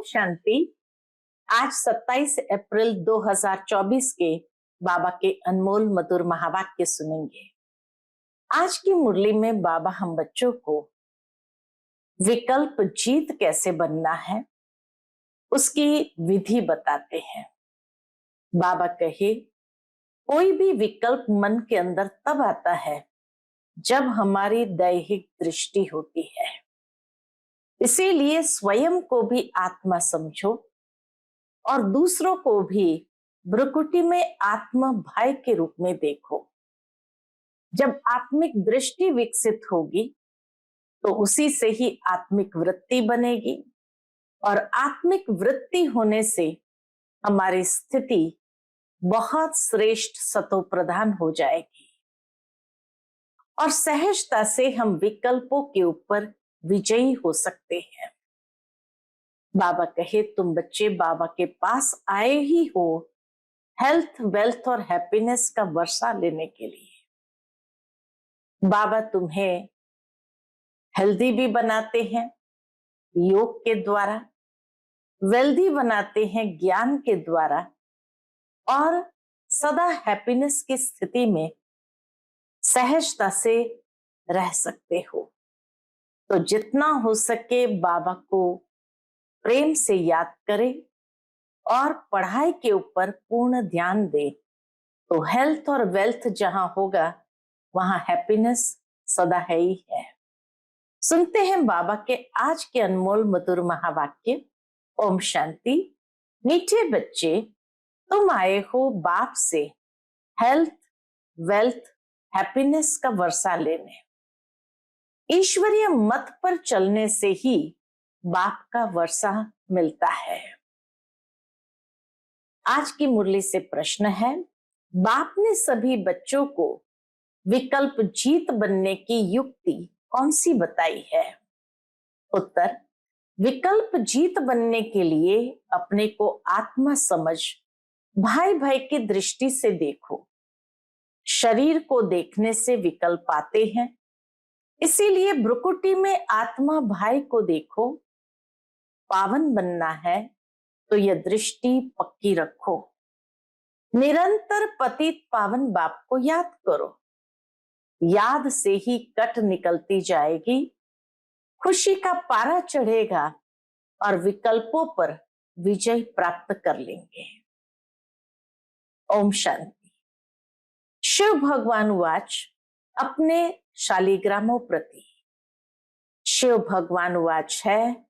ओम शांति। आज 27 अप्रैल 2024 के बाबा के अनमोल मधुर महावाक्य सुनेंगे। आज की मुरली में बाबा हम बच्चों को विकल्प जीत कैसे बनना है उसकी विधि बताते हैं। बाबा कहे, कोई भी विकल्प मन के अंदर तब आता है जब हमारी दैहिक दृष्टि होती है। इसीलिए स्वयं को भी आत्मा समझो और दूसरों को भी भ्रुकुटी में आत्मा भाई के रूप में देखो। जब आत्मिक दृष्टि विकसित होगी तो उसी से ही आत्मिक वृत्ति बनेगी और आत्मिक वृत्ति होने से हमारी स्थिति बहुत श्रेष्ठ सतो प्रधान हो जाएगी और सहजता से हम विकल्पों के ऊपर विजयी हो सकते हैं। बाबा कहे, तुम बच्चे बाबा के पास आए ही हो हेल्थ, वेल्थ और हैप्पीनेस का वर्षा लेने के लिए। बाबा तुम्हें हेल्दी भी बनाते हैं योग के द्वारा, वेल्दी बनाते हैं ज्ञान के द्वारा और सदा हैप्पीनेस की स्थिति में सहजता से रह सकते हो। तो जितना हो सके बाबा को प्रेम से याद करें और पढ़ाई के ऊपर पूर्ण ध्यान दें, तो हेल्थ और वेल्थ जहां होगा वहां हैप्पीनेस सदा है ही है। सुनते हैं बाबा के आज के अनमोल मधुर महावाक्य। ओम शांति। मीठे बच्चे, तुम आए हो बाप से हेल्थ, वेल्थ, हैप्पीनेस का वर्षा लेने। ईश्वरीय मत पर चलने से ही बाप का वर्षा मिलता है। आज की मुरली से प्रश्न है, बाप ने सभी बच्चों को विकल्प जीत बनने की युक्ति कौन सी बताई है? उत्तर, विकल्प जीत बनने के लिए अपने को आत्मा समझ भाई भाई की दृष्टि से देखो। शरीर को देखने से विकल्प आते हैं, इसीलिए भ्रुकुटी में आत्मा भाई को देखो। पावन बनना है तो यह दृष्टि पक्की रखो। निरंतर पतित पावन बाप को याद करो। याद से ही कट निकलती जाएगी, खुशी का पारा चढ़ेगा और विकल्पों पर विजय प्राप्त कर लेंगे। ओम शांति। शिव भगवान वाच अपने शालिग्रामों प्रति। शिव भगवान वाच है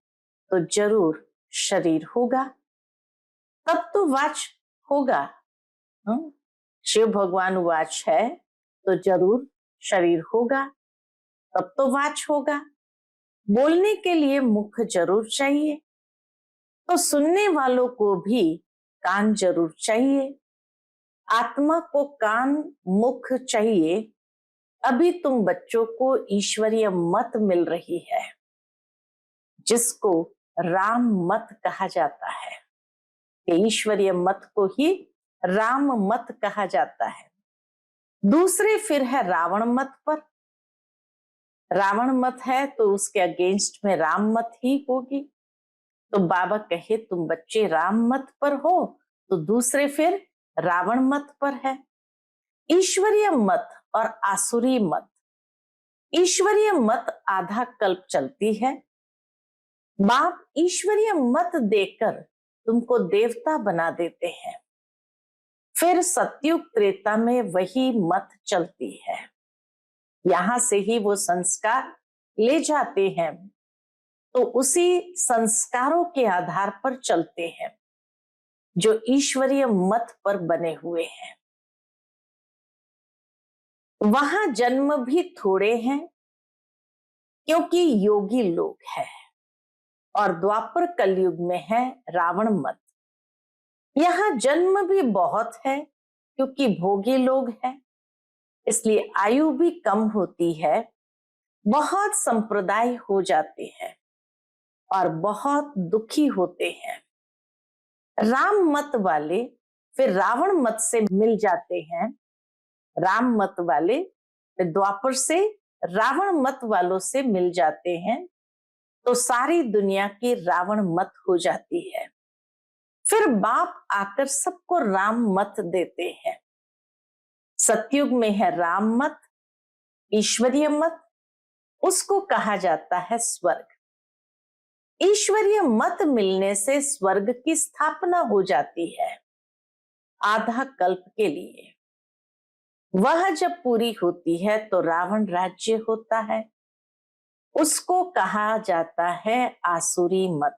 तो जरूर शरीर होगा, तब तो वाच होगा। शिव भगवान वाच है तो जरूर शरीर होगा, तब तो वाच होगा। बोलने के लिए मुख जरूर चाहिए, तो सुनने वालों को भी कान जरूर चाहिए। आत्मा को कान, मुख चाहिए। अभी तुम बच्चों को ईश्वरीय मत मिल रही है, जिसको राम मत कहा जाता है। ईश्वरीय मत को ही राम मत कहा जाता है। दूसरे फिर है रावण मत पर। रावण मत है तो उसके अगेंस्ट में राम मत ही होगी। तो बाबा कहे, तुम बच्चे राम मत पर हो तो दूसरे फिर रावण मत पर है। ईश्वरीय मत और आसुरी मत। ईश्वरीय मत आधा कल्प चलती है। बाप ईश्वरीय मत देकर तुमको देवता बना देते हैं, फिर सतयुग त्रेता में वही मत चलती है। यहां से ही वो संस्कार ले जाते हैं, तो उसी संस्कारों के आधार पर चलते हैं जो ईश्वरीय मत पर बने हुए हैं। वहां जन्म भी थोड़े हैं क्योंकि योगी लोग हैं, और द्वापर कलयुग में है रावण मत। यहां जन्म भी बहुत है क्योंकि भोगी लोग हैं, इसलिए आयु भी कम होती है। बहुत संप्रदाय हो जाते हैं और बहुत दुखी होते हैं। राम मत वाले फिर रावण मत से मिल जाते हैं, राम मत वाले फिर द्वापर से रावण मत वालों से मिल जाते हैं। तो सारी दुनिया की रावण मत हो जाती है। फिर बाप आकर सबको राम मत देते हैं। सतयुग में है राम मत, ईश्वरीय मत, उसको कहा जाता है स्वर्ग। ईश्वरीय मत मिलने से स्वर्ग की स्थापना हो जाती है आधा कल्प के लिए। वह जब पूरी होती है तो रावण राज्य होता है, उसको कहा जाता है आसुरी मत।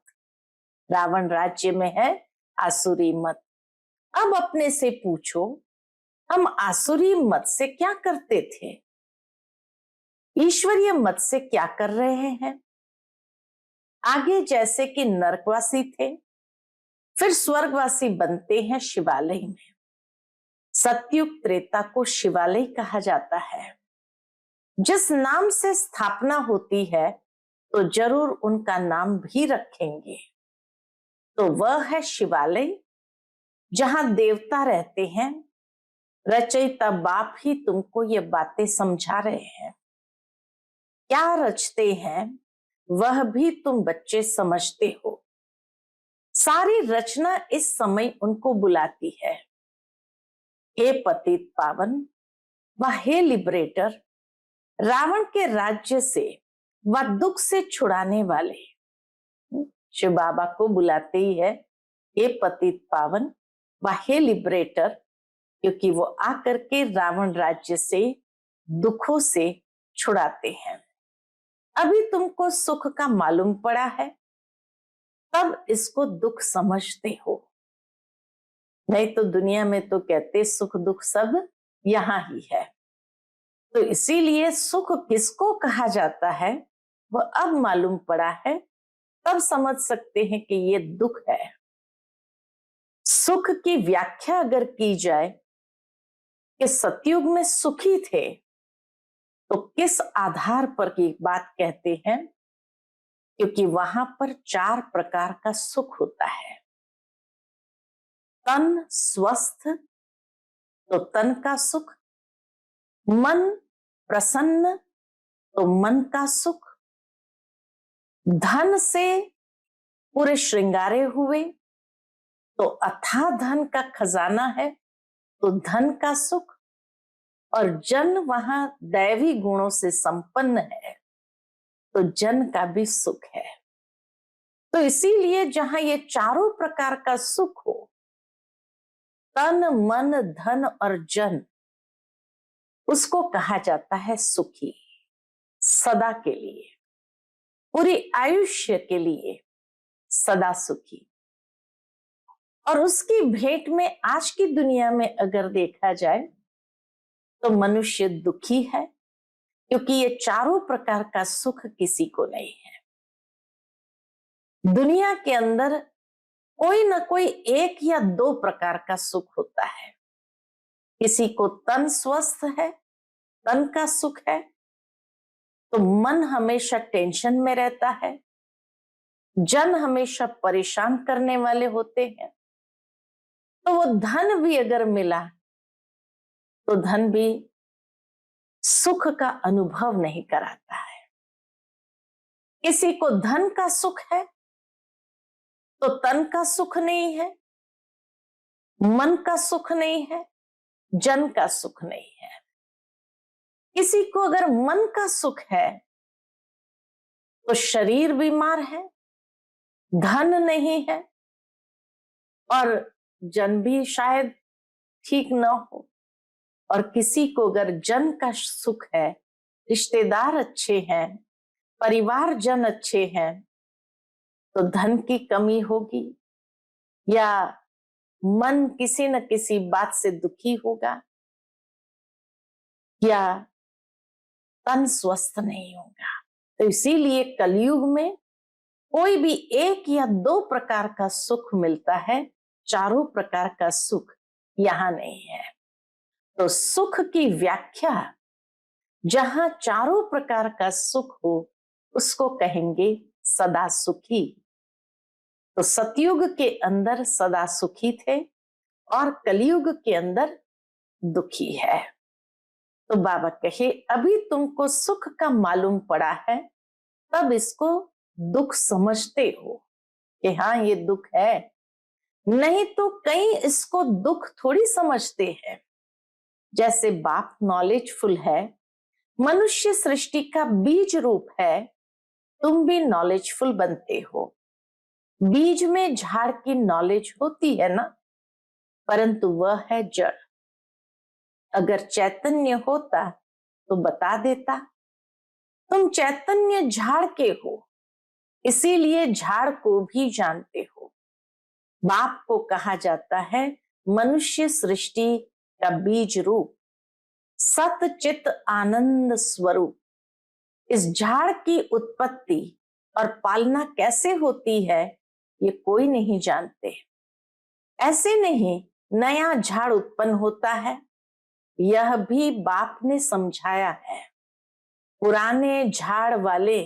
रावण राज्य में है आसुरी मत। अब अपने से पूछो, हम आसुरी मत से क्या करते थे, ईश्वरीय मत से क्या कर रहे हैं? आगे जैसे कि नरकवासी थे, फिर स्वर्गवासी बनते हैं शिवालय में। सतयुग त्रेता को शिवालय कहा जाता है। जिस नाम से स्थापना होती है तो जरूर उनका नाम भी रखेंगे। तो वह है शिवालय, जहां देवता रहते हैं। रचयिता बाप ही तुमको ये बातें समझा रहे हैं। क्या रचते हैं वह भी तुम बच्चे समझते हो। सारी रचना इस समय उनको बुलाती है, हे पतित पावन व हे लिबरेटर, रावण के राज्य से व दुख से छुड़ाने वाले। शिव बाबा को बुलाते ही है हे पतित पावन व हे लिबरेटर, क्योंकि वो आकर के रावण राज्य से दुखों से छुड़ाते हैं। अभी तुमको सुख का मालूम पड़ा है, तब इसको दुख समझते हो। नहीं तो दुनिया में तो कहते सुख दुख सब यहां ही है। तो इसीलिए सुख किसको कहा जाता है वह अब मालूम पड़ा है, तब समझ सकते हैं कि ये दुख है। सुख की व्याख्या अगर की जाए कि सतयुग में सुखी थे, तो किस आधार पर की बात कहते हैं? क्योंकि वहां पर 4 प्रकार का सुख होता है। तन स्वस्थ तो तन का सुख, मन प्रसन्न तो मन का सुख, धन से पूरे श्रृंगारे हुए तो अथाह धन का खजाना है तो धन का सुख, और जन वहां दैवी गुणों से संपन्न है तो जन का भी सुख है। तो इसीलिए जहां ये चारों प्रकार का सुख हो, तन मन धन और जन, उसको कहा जाता है सुखी। सदा के लिए, पूरी आयुष्य के लिए सदा सुखी। और उसकी भेंट में आज की दुनिया में अगर देखा जाए तो मनुष्य दुखी है, क्योंकि ये चारों प्रकार का सुख किसी को नहीं है। दुनिया के अंदर कोई ना कोई 1 या 2 प्रकार का सुख होता है। किसी को तन स्वस्थ है, तन का सुख है, तो मन हमेशा टेंशन में रहता है, जन हमेशा परेशान करने वाले होते हैं। तो वो धन भी अगर मिला तो धन भी सुख का अनुभव नहीं कराता है। किसी को धन का सुख है तो तन का सुख नहीं है, मन का सुख नहीं है, जन का सुख नहीं है। किसी को अगर मन का सुख है तो शरीर बीमार है, धन नहीं है, और जन भी शायद ठीक न हो। और किसी को अगर जन का सुख है, रिश्तेदार अच्छे हैं, परिवार जन अच्छे हैं, तो धन की कमी होगी या मन किसी न किसी बात से दुखी होगा या तन स्वस्थ नहीं होगा। तो इसीलिए कलयुग में कोई भी 1 या 2 प्रकार का सुख मिलता है, चारों प्रकार का सुख यहां नहीं है। तो सुख की व्याख्या जहां चारों प्रकार का सुख हो, उसको कहेंगे सदा सुखी। तो सतयुग के अंदर सदा सुखी थे और कलयुग के अंदर दुखी है। तो बाबा कहे अभी तुमको सुख का मालूम पड़ा है, तब इसको दुख समझते हो कि हाँ ये दुख है, नहीं तो कई इसको दुख थोड़ी समझते हैं। जैसे बाप नॉलेजफुल है, मनुष्य सृष्टि का बीज रूप है, तुम भी नॉलेजफुल बनते हो। बीज में झाड़ की नॉलेज होती है ना, परंतु वह है जड़। अगर चैतन्य होता तो बता देता। तुम चैतन्य झाड़ के हो, इसीलिए झाड़ को भी जानते हो। बाप को कहा जाता है मनुष्य सृष्टि का बीज रूप, सत चित आनंद स्वरूप। इस झाड़ की उत्पत्ति और पालना कैसे होती है ये कोई नहीं जानते। ऐसे नहीं नया झाड़ उत्पन्न होता है, यह भी बाप ने समझाया है। पुराने झाड़ वाले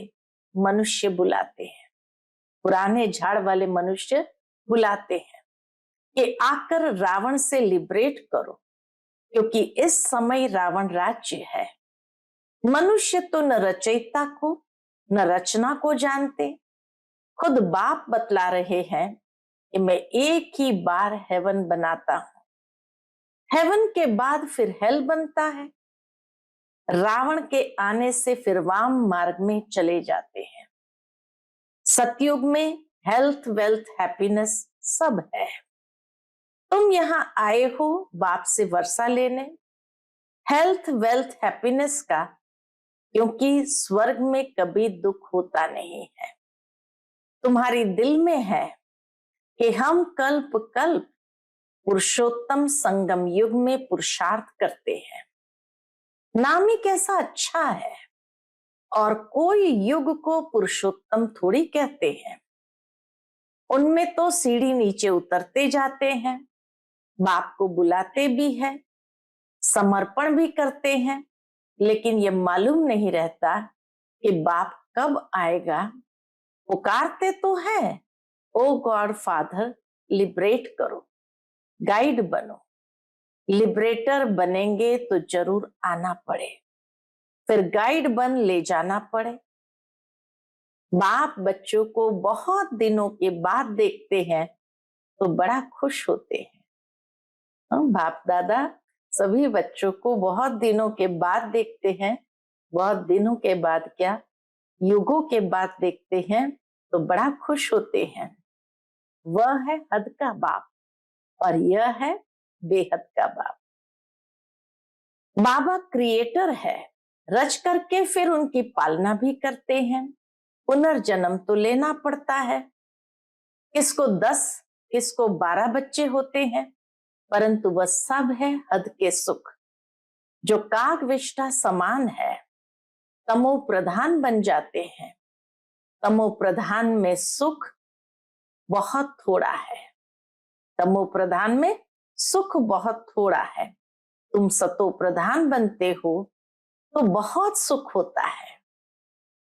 मनुष्य बुलाते हैं, पुराने झाड़ वाले मनुष्य बुलाते हैं कि आकर रावण से लिबरेट करो, क्योंकि इस समय रावण राज्य है। मनुष्य तो न रचयिता को न रचना को जानते। खुद बाप बतला रहे हैं कि मैं एक ही बार हेवन बनाता हूं, हेवन के बाद फिर हेल बनता है। रावण के आने से फिर वाम मार्ग में चले जाते हैं। सतयुग में हेल्थ वेल्थ हैप्पीनेस सब है। तुम यहां आए हो बाप से वर्षा लेने, हेल्थ वेल्थ हैप्पीनेस का, क्योंकि स्वर्ग में कभी दुख होता नहीं है। तुम्हारी दिल में है कि हम कल्प कल्प पुरुषोत्तम संगम युग में पुरुषार्थ करते हैं। नाम ही कैसा अच्छा है, और कोई युग को पुरुषोत्तम थोड़ी कहते हैं। उनमें तो सीढ़ी नीचे उतरते जाते हैं, बाप को बुलाते भी हैं, समर्पण भी करते हैं, लेकिन ये मालूम नहीं रहता कि बाप कब आएगा। पुकारते तो है, ओ गॉड फादर लिबरेट करो, गाइड बनो। लिबरेटर बनेंगे तो जरूर आना पड़े, फिर गाइड बन ले जाना पड़े। बाप बच्चों को बहुत दिनों के बाद देखते हैं तो बड़ा खुश होते हैं। बाप दादा सभी बच्चों को बहुत दिनों के बाद देखते हैं, बहुत दिनों के बाद क्या, युगों के बाद देखते हैं तो बड़ा खुश होते हैं। वह है हद का बाप और यह है बेहद का बाप। बाबा क्रिएटर है, रच करके फिर उनकी पालना भी करते हैं। पुनर्जन्म तो लेना पड़ता है। किसको 10 किसको 12 बच्चे होते हैं, परंतु वह सब है हद के सुख। जो काग विष्ठा समान है, तमो प्रधान बन जाते हैं। तमो प्रधान में सुख बहुत थोड़ा है, तमो प्रधान में सुख बहुत थोड़ा है। तुम सतो प्रधान बनते हो तो बहुत सुख होता है।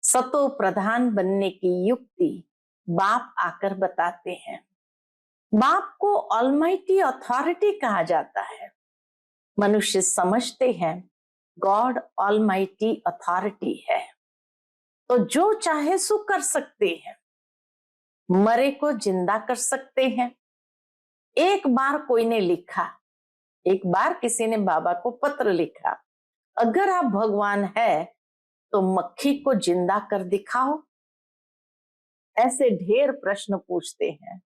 सतो प्रधान बनने की युक्ति बाप आकर बताते हैं। बाप को ऑलमाइटी अथॉरिटी कहा जाता है। मनुष्य समझते हैं गॉड ऑलमाइटी अथॉरिटी है, तो जो चाहे सो कर सकते हैं। मरे को जिंदा कर सकते हैं। एक बार कोई ने लिखा, एक बार किसी ने बाबा को पत्र लिखा, अगर आप भगवान है तो मक्खी को जिंदा कर दिखाओ। ऐसे ढेर प्रश्न पूछते हैं।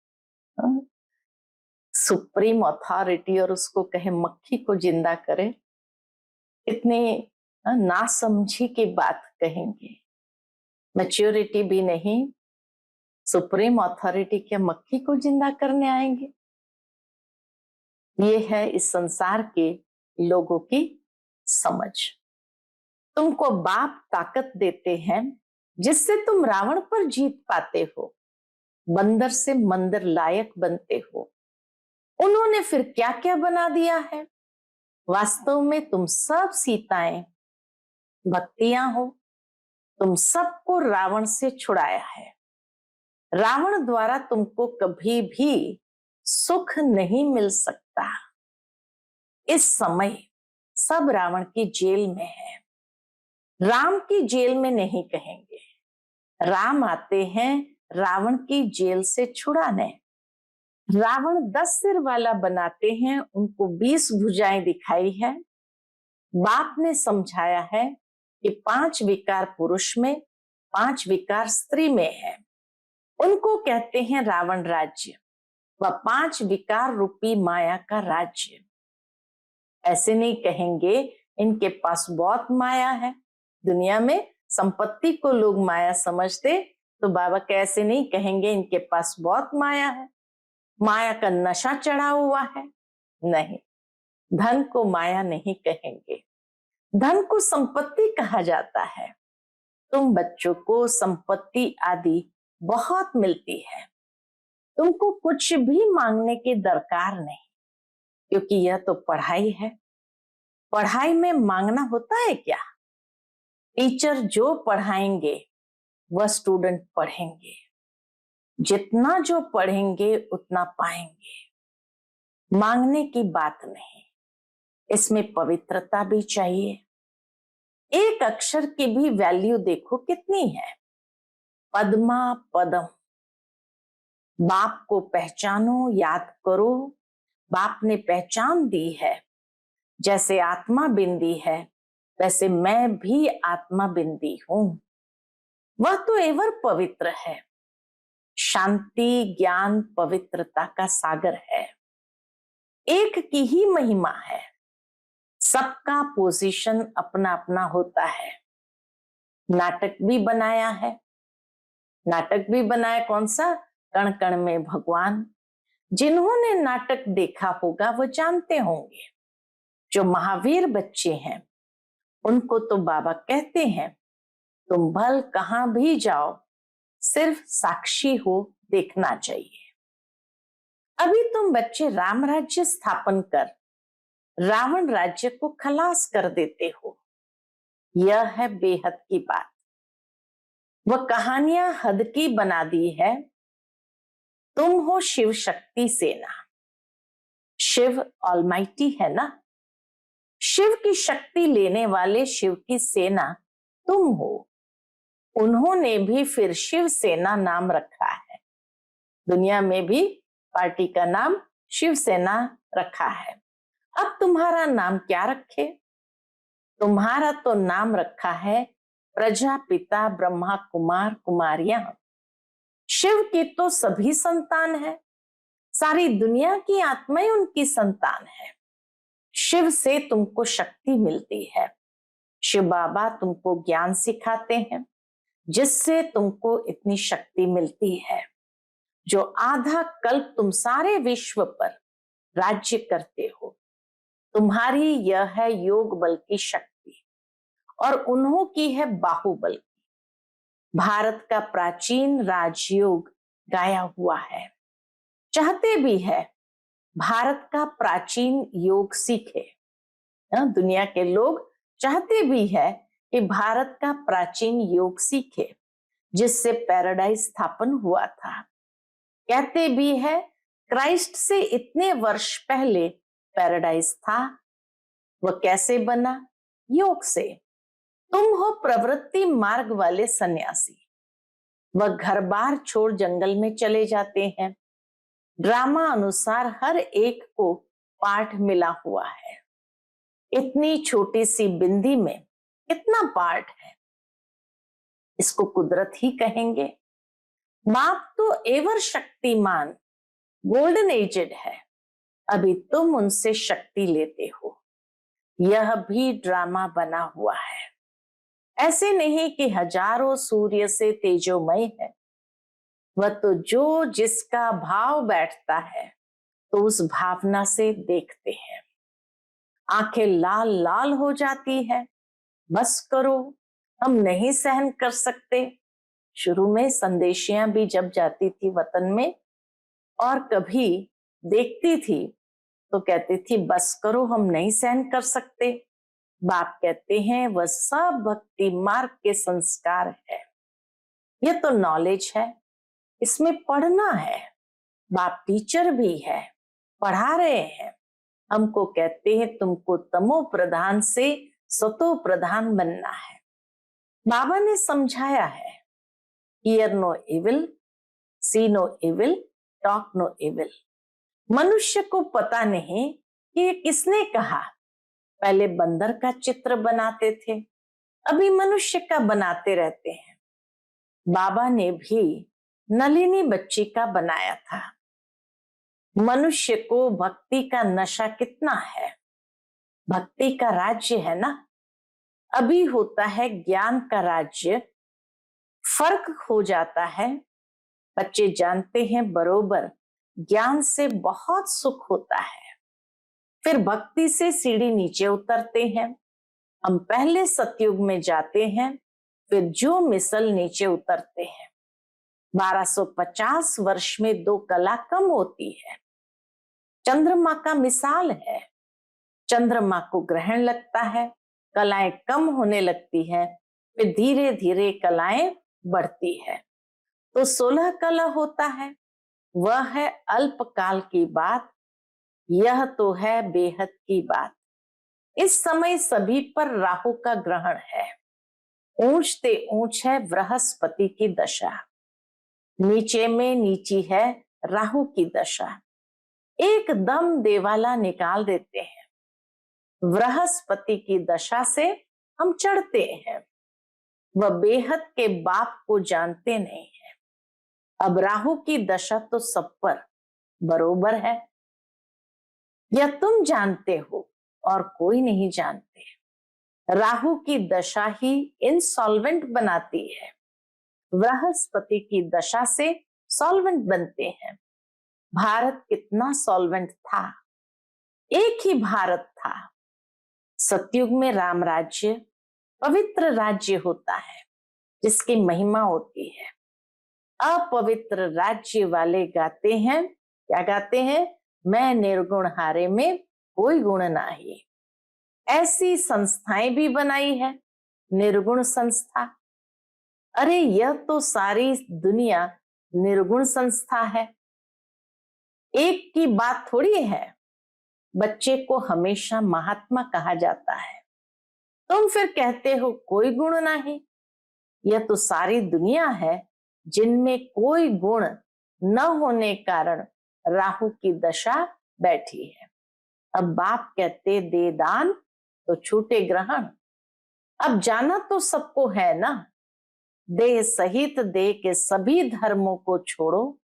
सुप्रीम अथॉरिटी और उसको कहे मक्खी को जिंदा करे, इतने नासमझी की बात कहेंगे। मैच्योरिटी भी नहीं, सुप्रीम अथॉरिटी क्या मक्खी को जिंदा करने आएंगे। ये है इस संसार के लोगों की समझ। तुमको बाप ताकत देते हैं जिससे तुम रावण पर जीत पाते हो, बंदर से मंदिर लायक बनते हो। उन्होंने फिर क्या क्या बना दिया है। वास्तव में तुम सब सीताएं भक्तियां हो, तुम सबको रावण से छुड़ाया है। रावण द्वारा तुमको कभी भी सुख नहीं मिल सकता। इस समय सब रावण की जेल में है, राम की जेल में नहीं कहेंगे। राम आते हैं रावण की जेल से छुड़ाने। रावण 10 सिर वाला बनाते हैं, उनको 20 भुजाएं दिखाई है। बाप ने समझाया है कि 5 विकार पुरुष में, 5 विकार स्त्री में है। उनको कहते हैं रावण राज्य व 5 विकार रूपी माया का राज्य। ऐसे नहीं कहेंगे इनके पास बहुत माया है। दुनिया में संपत्ति को लोग माया समझते, तो बाबा कैसे नहीं कहेंगे इनके पास बहुत माया है, माया का नशा चढ़ा हुआ है। नहीं, धन को माया नहीं कहेंगे, धन को संपत्ति कहा जाता है। तुम बच्चों को संपत्ति आदि बहुत मिलती है, तुमको कुछ भी मांगने की दरकार नहीं, क्योंकि यह तो पढ़ाई है। पढ़ाई में मांगना होता है क्या? टीचर जो पढ़ाएंगे वह स्टूडेंट पढ़ेंगे, जितना जो पढ़ेंगे उतना पाएंगे। मांगने की बात नहीं, इसमें पवित्रता भी चाहिए। एक अक्षर की भी वैल्यू देखो कितनी है। पद्मा पदम, बाप को पहचानो, याद करो। बाप ने पहचान दी है, जैसे आत्मा बिंदी है वैसे मैं भी आत्मा बिंदी हूं। वह तो एवर पवित्र है, शांति ज्ञान पवित्रता का सागर है। एक की ही महिमा है, सबका पोजीशन अपना अपना होता है। नाटक भी बनाया है, नाटक भी बनाया कौन सा? कण कण में भगवान। जिन्होंने नाटक देखा होगा वो जानते होंगे। जो महावीर बच्चे हैं उनको तो बाबा कहते हैं तुम भल कहां भी जाओ, सिर्फ साक्षी हो देखना चाहिए। अभी तुम बच्चे राम राज्य स्थापन कर रावण राज्य को खलास कर देते हो। यह है बेहद की बात। वह कहानियां हद की बना दी है। तुम हो शिव शक्ति सेना। शिव ऑलमाइटी है ना, शिव की शक्ति लेने वाले शिव की सेना तुम हो। उन्होंने भी फिर शिव सेना नाम रखा है। दुनिया में भी पार्टी का नाम शिव सेना रखा है। अब तुम्हारा नाम क्या रखे? तुम्हारा तो नाम रखा है प्रजापिता ब्रह्मा कुमार कुमारियां। शिव की तो सभी संतान है, सारी दुनिया की आत्माएं उनकी संतान है। शिव से तुमको शक्ति मिलती है। शिव बाबा तुमको ज्ञान सिखाते हैं, जिससे तुमको इतनी शक्ति मिलती है। जो आधा कल्प तुम सारे विश्व पर राज्य करते हो, तुम्हारी यह है योग बल की शक्ति और उन्हों की है बाहुबल की। भारत का प्राचीन राजयोग गाया हुआ है। चाहते भी है भारत का प्राचीन योग सीखे। दुनिया के लोग चाहते भी है कि भारत का प्राचीन योग सीखे, जिससे पैराडाइज स्थापन हुआ था। कहते भी है क्राइस्ट से इतने वर्ष पहले पैराडाइज था। वह कैसे बना? योग से। तुम हो प्रवृत्ति मार्ग वाले सन्यासी। वह घर बार छोड़ जंगल में चले जाते हैं। ड्रामा अनुसार हर एक को पाठ मिला हुआ है। इतनी छोटी सी बिंदी में कितना पाठ है, इसको कुदरत ही कहेंगे। बाप तो एवर शक्तिमान गोल्डन एजेड है, अभी तुम उनसे शक्ति लेते हो। यह भी ड्रामा बना हुआ है। ऐसे नहीं कि हजारों सूर्य से तेजोमय है। वह तो जो जिसका भाव बैठता है तो उस भावना से देखते हैं। आंखें लाल लाल हो जाती है, बस करो, हम नहीं सहन कर सकते। शुरू में संदेशियां भी जब जाती थी वतन में और कभी देखती थी तो कहती थी बस करो, हम नहीं सहन कर सकते। बाप कहते हैं वह सब भक्ति मार्ग के संस्कार है। यह तो नॉलेज है, इसमें पढ़ना है। बाप टीचर भी है, पढ़ा रहे हैं। हमको कहते हैं तुमको तमो प्रधान से सतो प्रधान बनना है। बाबा ने समझाया है hear no evil, see no evil, talk no evil. मनुष्य को पता नहीं कि ये किसने कहा। पहले बंदर का चित्र बनाते थे, अभी मनुष्य का बनाते रहते हैं। बाबा ने भी नलिनी बच्ची का बनाया था। मनुष्य को भक्ति का नशा कितना है, भक्ति का राज्य है ना। अभी होता है ज्ञान का राज्य, फर्क हो जाता है। बच्चे जानते हैं बरोबर ज्ञान से बहुत सुख होता है, फिर भक्ति से सीढ़ी नीचे उतरते हैं। हम पहले सतयुग में जाते हैं, फिर जो मिसल नीचे उतरते हैं। 1250 वर्ष में 2 कला कम होती है। चंद्रमा का मिसाल है, चंद्रमा को ग्रहण लगता है, कलाएं कम होने लगती है, फिर धीरे धीरे कलाएं बढ़ती है। तो 16 कला होता है, वह है अल्पकाल की बात, यह तो है बेहद की बात। इस समय सभी पर राहु का ग्रहण है। ऊंचते ऊंच है बृहस्पति की दशा, नीचे में नीची है राहु की दशा। एकदम देवाला निकाल देते हैं। बृहस्पति की दशा से हम चढ़ते हैं, वह बेहद के बाप को जानते नहीं है। अब राहु की दशा तो सब पर बरोबर है, यह तुम जानते हो और कोई नहीं जानते। राहु की दशा ही इनसॉल्वेंट बनाती है, बृहस्पति की दशा से सॉल्वेंट बनते हैं। भारत कितना सॉल्वेंट था, एक ही भारत था। सतयुग में राम राज्य पवित्र राज्य होता है, जिसकी महिमा होती है। अपवित्र राज्य वाले गाते हैं, क्या गाते हैं? मैं निर्गुण हारे में कोई गुण नाही। ऐसी संस्थाएं भी बनाई है, निर्गुण संस्था। अरे यह तो सारी दुनिया निर्गुण संस्था है, एक की बात थोड़ी है। बच्चे को हमेशा महात्मा कहा जाता है, तुम फिर कहते हो कोई गुण नहीं। यह तो सारी दुनिया है जिनमें कोई गुण न होने कारण राहु की दशा बैठी है। अब बाप कहते दे दान तो छूटे ग्रहण। अब जाना तो सबको है ना, देह सहित देह के सभी धर्मों को छोड़ो,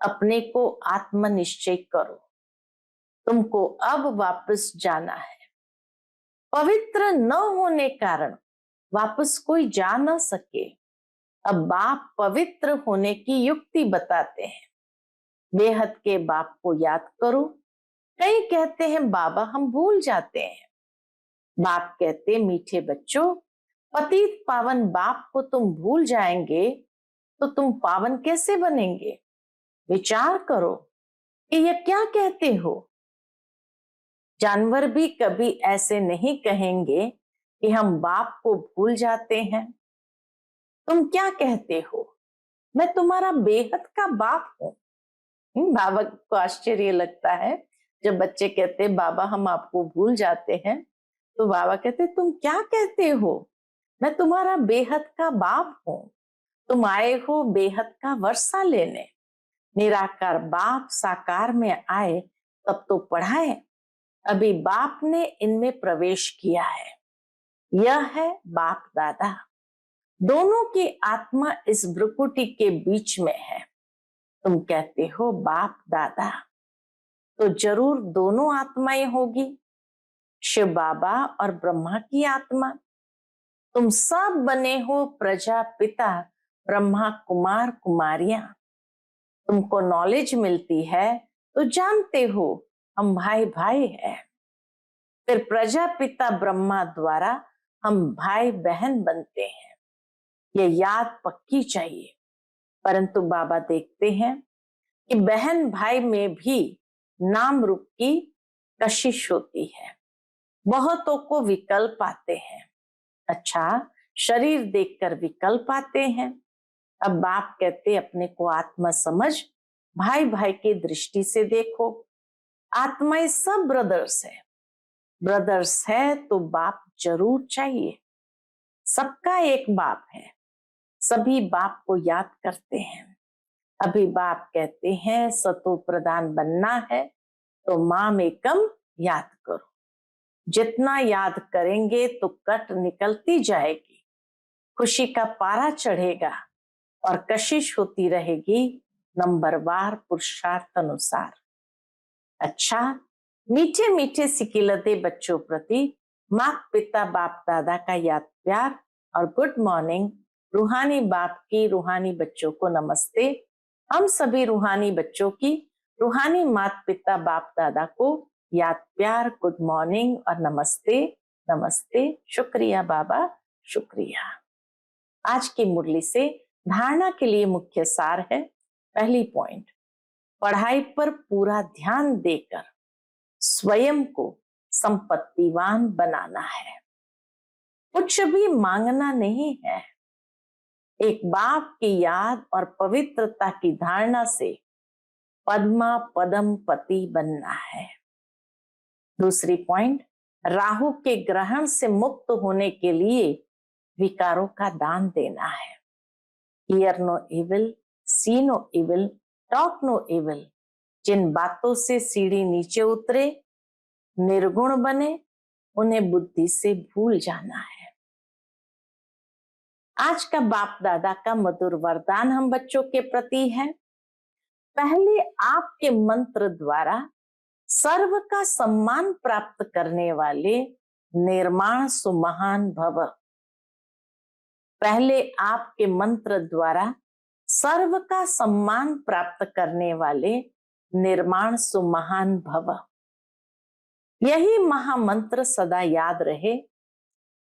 अपने को आत्मनिश्चय करो। तुमको अब वापस जाना है। पवित्र न होने कारण वापस कोई जा न सके। अब बाप पवित्र होने की युक्ति बताते हैं। बेहद के बाप को याद करो। कई कहते हैं बाबा हम भूल जाते हैं। बाप कहते मीठे बच्चों, पतित पावन बाप को तुम भूल जाएंगे तो तुम पावन कैसे बनेंगे? विचार करो कि ये क्या कहते हो। जानवर भी कभी ऐसे नहीं कहेंगे कि हम बाप को भूल जाते हैं। तुम क्या कहते हो? मैं तुम्हारा बेहद का बाप हूं। बाबा को आश्चर्य लगता है जब बच्चे कहते बाबा हम आपको भूल जाते हैं, तो बाबा कहते तुम क्या कहते हो, मैं तुम्हारा बेहद का बाप हूं। तुम आए हो बेहद का वर्षा लेने। निराकार बाप साकार में आए तब तो पढ़ाए, अभी बाप ने इनमें प्रवेश किया है। यह है बाप दादा। दोनों की आत्मा इस भ्रुकुटी के बीच में है। तुम कहते हो बाप दादा, तो जरूर दोनों आत्माएं होगी, शिव बाबा और ब्रह्मा की आत्मा। तुम सब बने हो प्रजापिता ब्रह्मा कुमार कुमारियां। तुमको नॉलेज मिलती है तो जानते हो हम भाई भाई हैं। फिर प्रजापिता ब्रह्मा द्वारा हम भाई बहन बनते हैं। ये याद पक्की चाहिए। परंतु बाबा देखते हैं कि बहन भाई में भी नाम रूप की कशिश होती है। बहुतों को विकल्प आते हैं। अच्छा, शरीर देखकर विकल्प आते हैं। अब बाप कहते अपने को आत्मा समझ, भाई भाई की दृष्टि से देखो। आत्माएं सब ब्रदर्स है। ब्रदर्स है तो बाप जरूर चाहिए। सबका एक बाप है, सभी बाप को याद करते हैं। अभी बाप कहते हैं सतो प्रधान बनना है तो माम एकम याद करो। जितना याद करेंगे तो कट निकलती जाएगी, खुशी का पारा चढ़ेगा और कशिश होती रहेगी नंबरवार पुरुषार्थ अनुसार। अच्छा, मीठे मीठे सिकिलते बच्चों प्रति माता पिता बाप दादा का याद प्यार और गुड मॉर्निंग। रूहानी बाप की रूहानी बच्चों को नमस्ते। हम सभी रूहानी बच्चों की रूहानी माता पिता बाप दादा को याद प्यार, गुड मॉर्निंग और नमस्ते। नमस्ते, शुक्रिया बाबा, शुक्रिया। आज की मुरली से धारणा के लिए मुख्य सार है। पहली पॉइंट, पढ़ाई पर पूरा ध्यान देकर स्वयं को संपत्तिवान बनाना है। कुछ भी मांगना नहीं है, एक बाप की याद और पवित्रता की धारणा से पद्मा पदम पति बनना है। दूसरी पॉइंट, राहु के ग्रहण से मुक्त होने के लिए विकारों का दान देना है। Hear no evil, see no evil, talk no evil. जिन बातों से सीढ़ी नीचे उतरे, निर्गुण बने, उन्हें बुद्धि से भूल जाना है। आज का बाप दादा का मधुर वरदान हम बच्चों के प्रति है। पहले आपके मंत्र द्वारा सर्व का सम्मान प्राप्त करने वाले निर्माण सुमहान भव। पहले आपके मंत्र द्वारा सर्व का सम्मान प्राप्त करने वाले निर्माण सुमहान भव। यही महामंत्र सदा याद रहे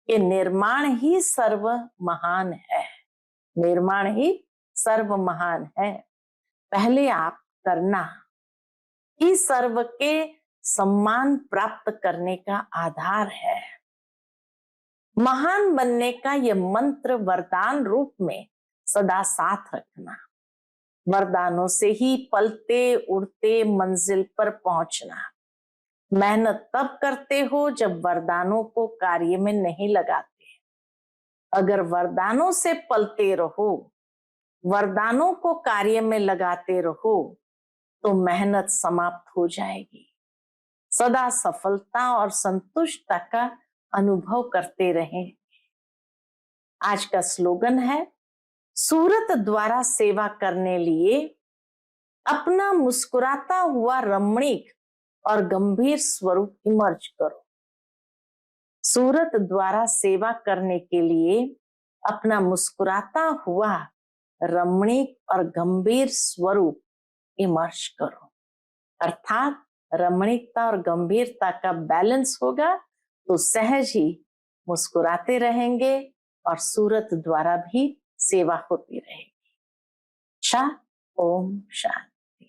कि निर्माण ही सर्व महान है। निर्माण ही सर्व महान है। पहले आप करना ही सर्व के सम्मान प्राप्त करने का आधार है। महान बनने का यह मंत्र वरदान रूप में सदा साथ रखना। वरदानों से ही पलते उड़ते मंजिल पर पहुंचना। मेहनत तब करते हो जब वरदानों को कार्य में नहीं लगाते। अगर वरदानों से पलते रहो, वरदानों को कार्य में लगाते रहो तो मेहनत समाप्त हो जाएगी। सदा सफलता और संतुष्टता का अनुभव करते रहें। आज का स्लोगन है, सूरत द्वारा सेवा करने लिए अपना मुस्कुराता हुआ रमणीक और गंभीर स्वरूप इमर्ज करो। सूरत द्वारा सेवा करने के लिए अपना मुस्कुराता हुआ रमणीक और गंभीर स्वरूप इमर्ज करो। अर्थात रमणीकता और गंभीरता का बैलेंस होगा तो सहज ही मुस्कुराते रहेंगे और सूरत द्वारा भी सेवा होती रहेगी। ओम शांति।